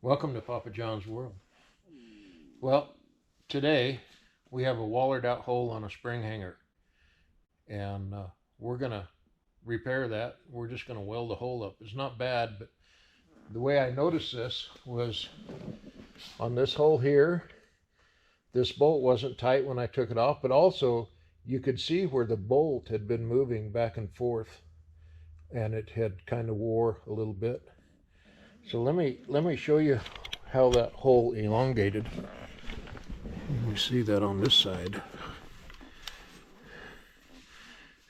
Welcome to Papa John's World. Well, today we have a wallered out hole on a spring hanger, and we're going to repair that. We're just going to weld the hole up. It's not bad, but the way I noticed this was on this hole here, this bolt wasn't tight when I took it off, but also you could see where the bolt had been moving back and forth, and it had kind of wore a little bit. So let me show you how that hole elongated. You see that on this side.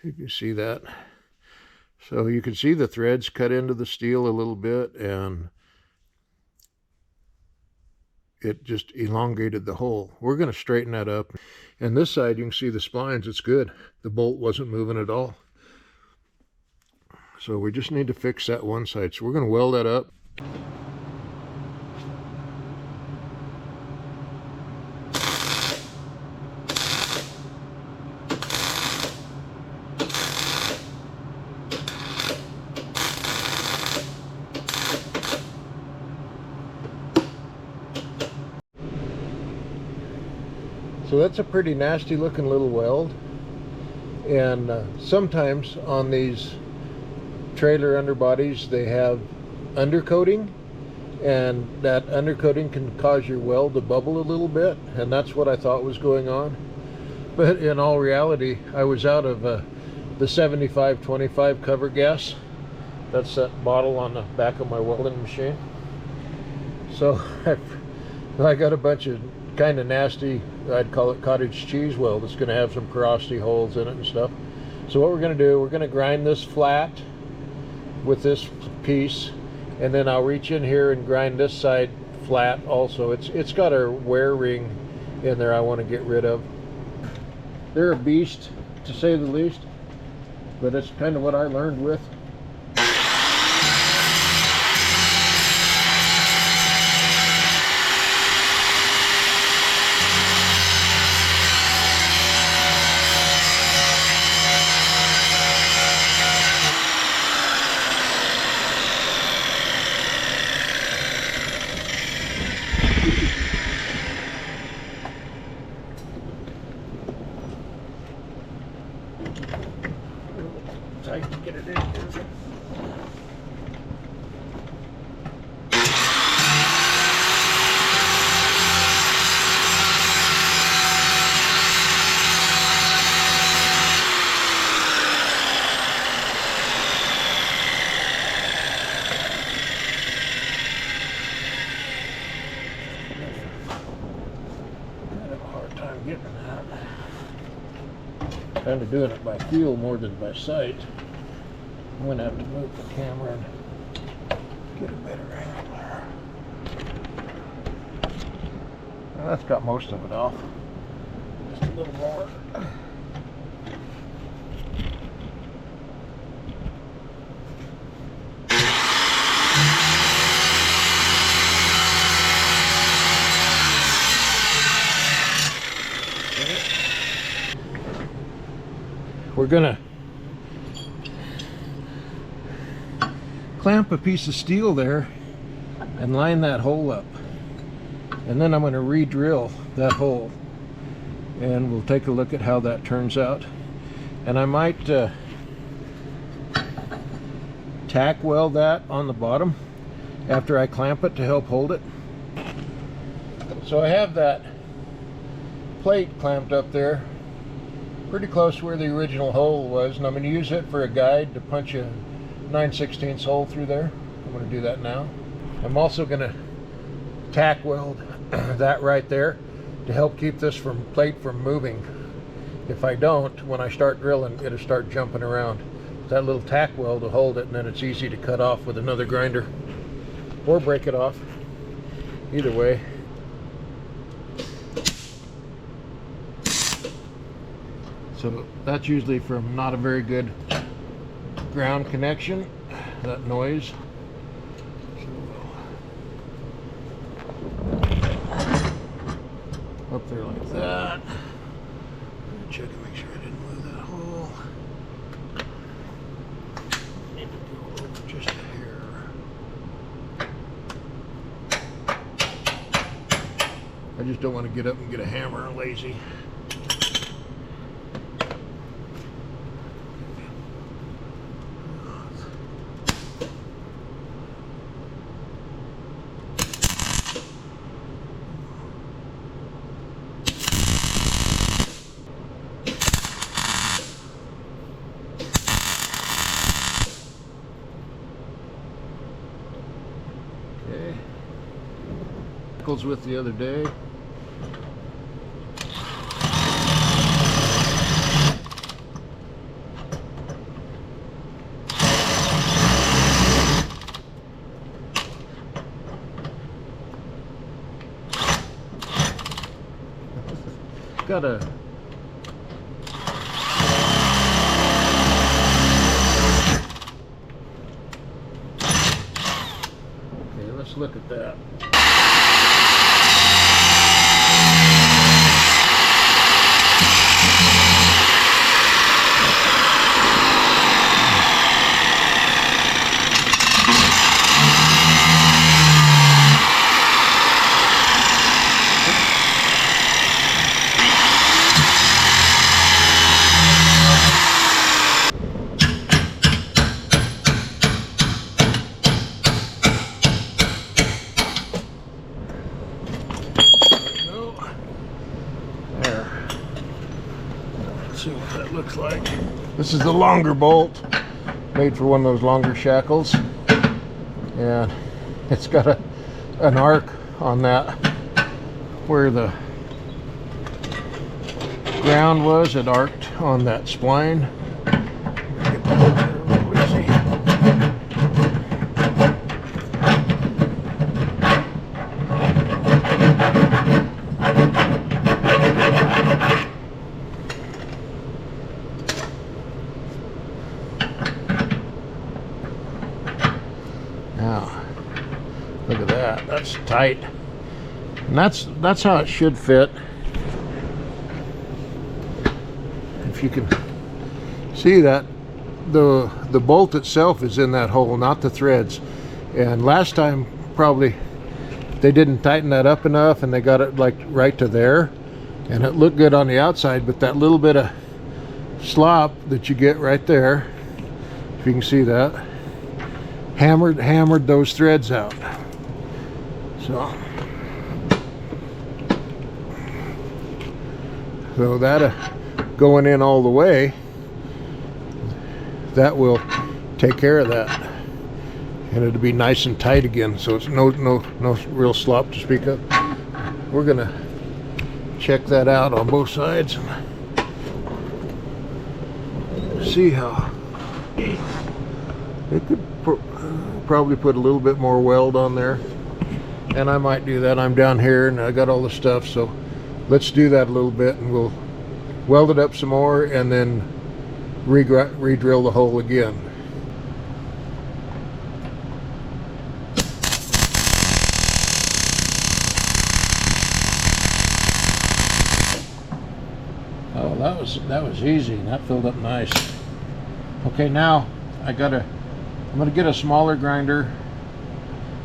You can see that. So you can see the threads cut into the steel a little bit, and it just elongated the hole. We're going to straighten that up. And this side, you can see the splines. It's good. The bolt wasn't moving at all. So we just need to fix that one side. So we're going to weld that up. So that's a pretty nasty looking little weld, and sometimes on these trailer underbodies they have undercoating, and that undercoating can cause your weld to bubble a little bit, and that's what I thought was going on. But in all reality, I was out of the 75-25 cover gas. That's that bottle on the back of my welding machine. So I got a bunch of kind of nasty, I'd call it cottage cheese weld. It's going to have some porosity holes in it and stuff. So what we're going to do, we're going to grind this flat with this piece, and then I'll reach in here and grind this side flat also. It's got a wear ring in there I want to get rid of. They're a beast, to say the least, but it's kind of what I learned with. Tight to get it in here. I have a hard time getting that. Kind of doing it by feel more than by sight. I'm going to have to move the camera and get a better angle there. Well, that's got most of it off. Just a little more. We're gonna clamp a piece of steel there and line that hole up, and then I'm going to re-drill that hole, and we'll take a look at how that turns out. And I might tack weld that on the bottom after I clamp it to help hold it. So I have that plate clamped up there pretty close where the original hole was, and I'm going to use it for a guide to punch a 9/16 hole through there. I'm going to do that now. I'm also going to tack weld that right there to help keep this plate from moving. If I don't, when I start drilling, it'll start jumping around. That little tack weld will hold it, and then it's easy to cut off with another grinder or break it off. Either way. So that's usually from not a very good ground connection, that noise. So up there like that. Check and make sure I didn't move that hole. Need to go over just a hair. I just don't want to get up and get a hammer. I'm lazy. Okay. Knuckles with the other day. Got a okay, let's look at that. See what that looks like. This is the longer bolt, made for one of those longer shackles, and it's got an arc on that where the ground was. It arced on that spline. Get that a little easy. Now, look at that. That's tight, and that's how it should fit. If you can see that, the bolt itself is in that hole, not the threads. And last time probably they didn't tighten that up enough, and they got it like right to there, and it looked good on the outside, but that little bit of slop that you get right there, if you can see that, hammered those threads out. So that going in all the way, that will take care of that, and it'll be nice and tight again, so it's no real slop to speak of. We're gonna check that out on both sides and see how it could probably put a little bit more weld on there, and I might do that. I'm down here and I got all the stuff, so let's do that a little bit, and we'll weld it up some more and then re-drill the hole again. Oh, that was easy. That filled up nice. Okay, now I'm gonna get a smaller grinder.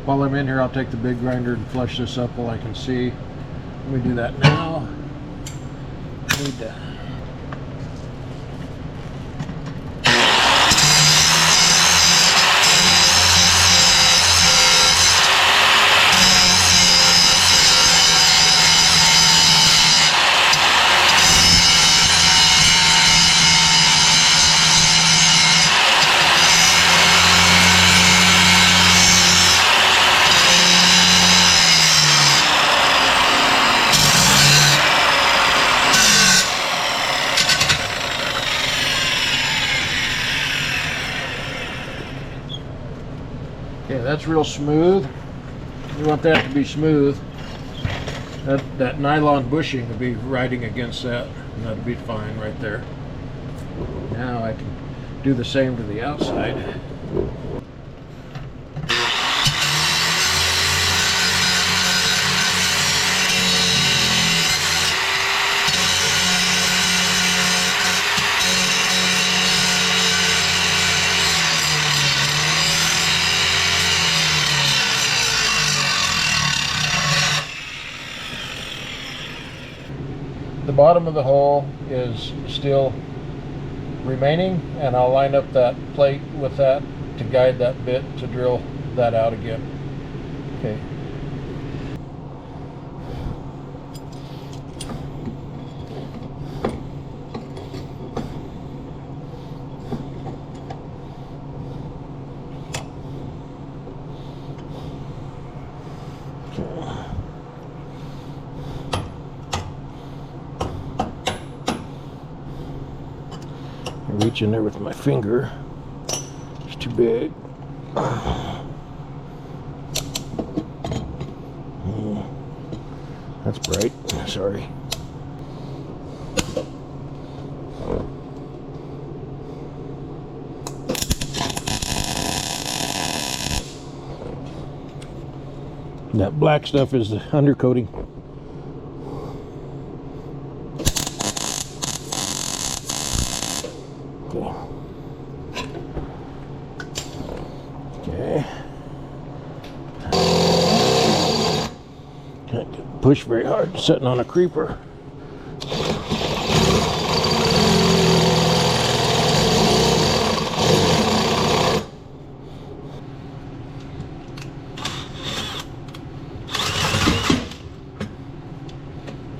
While I'm in here, I'll take the big grinder and flush this up while I can see. Let me do that now. Need to. Okay, that's real smooth. You want that to be smooth. That nylon bushing will be riding against that, and that'll be fine right there. Now I can do the same to the outside. the bottom of the hole is still remaining, and I'll line up that plate with that to guide that bit to drill that out again. Okay. Reach in there with my finger. It's too big. That's bright. Sorry. That black stuff is the undercoating. Okay. Can't push very hard sitting on a creeper.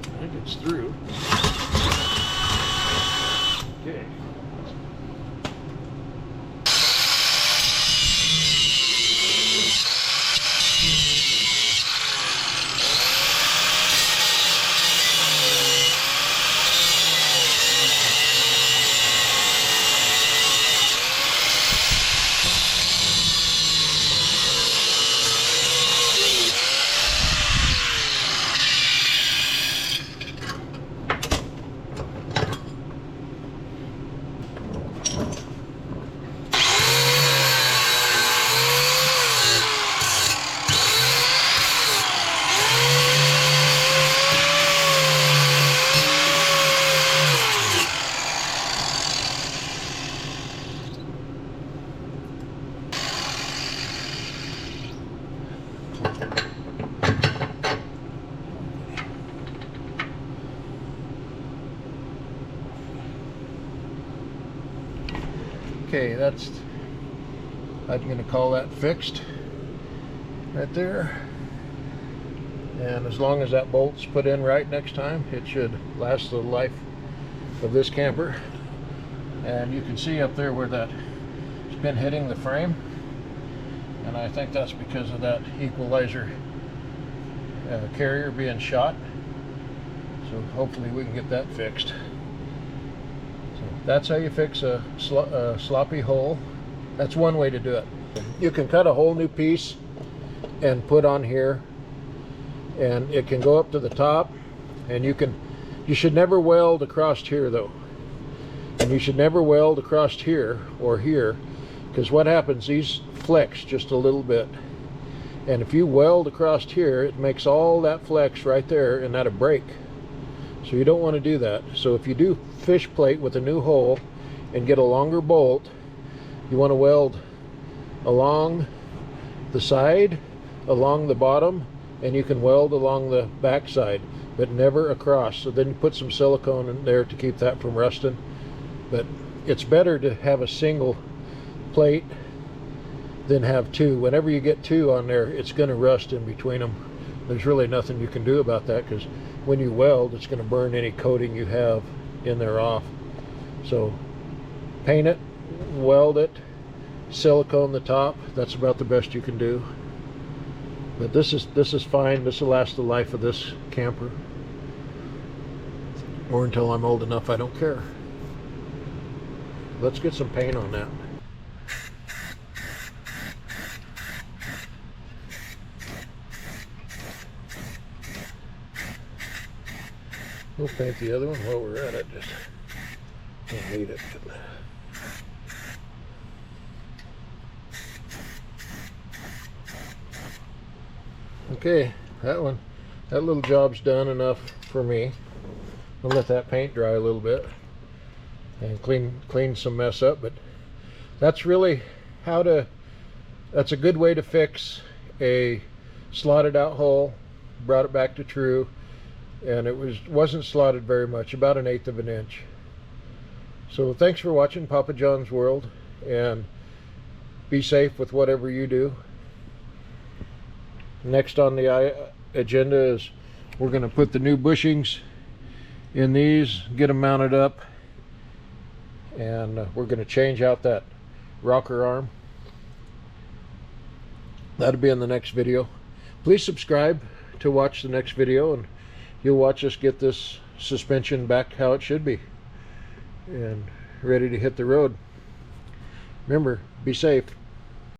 I think it's through. Okay. Okay, that's, I'm going to call that fixed right there. And as long as that bolt's put in right next time, it should last the life of this camper. And you can see up there where that it's been hitting the frame, and I think that's because of that equalizer carrier being shot. So hopefully we can get that fixed. That's how you fix a sloppy hole. That's one way to do it. You can cut a whole new piece and put on here, and it can go up to the top, and you should never weld across here though. And you should never weld across here or here, because what happens, these flex just a little bit. And if you weld across here, it makes all that flex right there, and that'll break. So you don't want to do that. So if you do fish plate with a new hole and get a longer bolt, you want to weld along the side, along the bottom, and you can weld along the back side, but never across. So then you put some silicone in there to keep that from rusting. But it's better to have a single plate than have two. Whenever you get two on there, it's going to rust in between them. There's really nothing you can do about that, because when you weld, it's going to burn any coating you have in there off. So paint it, weld it, silicone the top. That's about the best you can do. But this is fine. This will last the life of this camper, or until I'm old enough I don't care. Let's get some paint on that. We'll paint the other one while we're at it. Just don't need it. Okay, that little job's done enough for me. I'll let that paint dry a little bit and clean some mess up. But that's really that's a good way to fix a slotted out hole. Brought it back to true. and it wasn't slotted very much, about 1/8 of an inch. So thanks for watching Papa John's World, and be safe with whatever you do. Next on the agenda is we're going to put the new bushings in these, get them mounted up, and we're going to change out that rocker arm. That'll be in the next video. Please subscribe to watch the next video, and you'll watch us get this suspension back how it should be and ready to hit the road. Remember, be safe.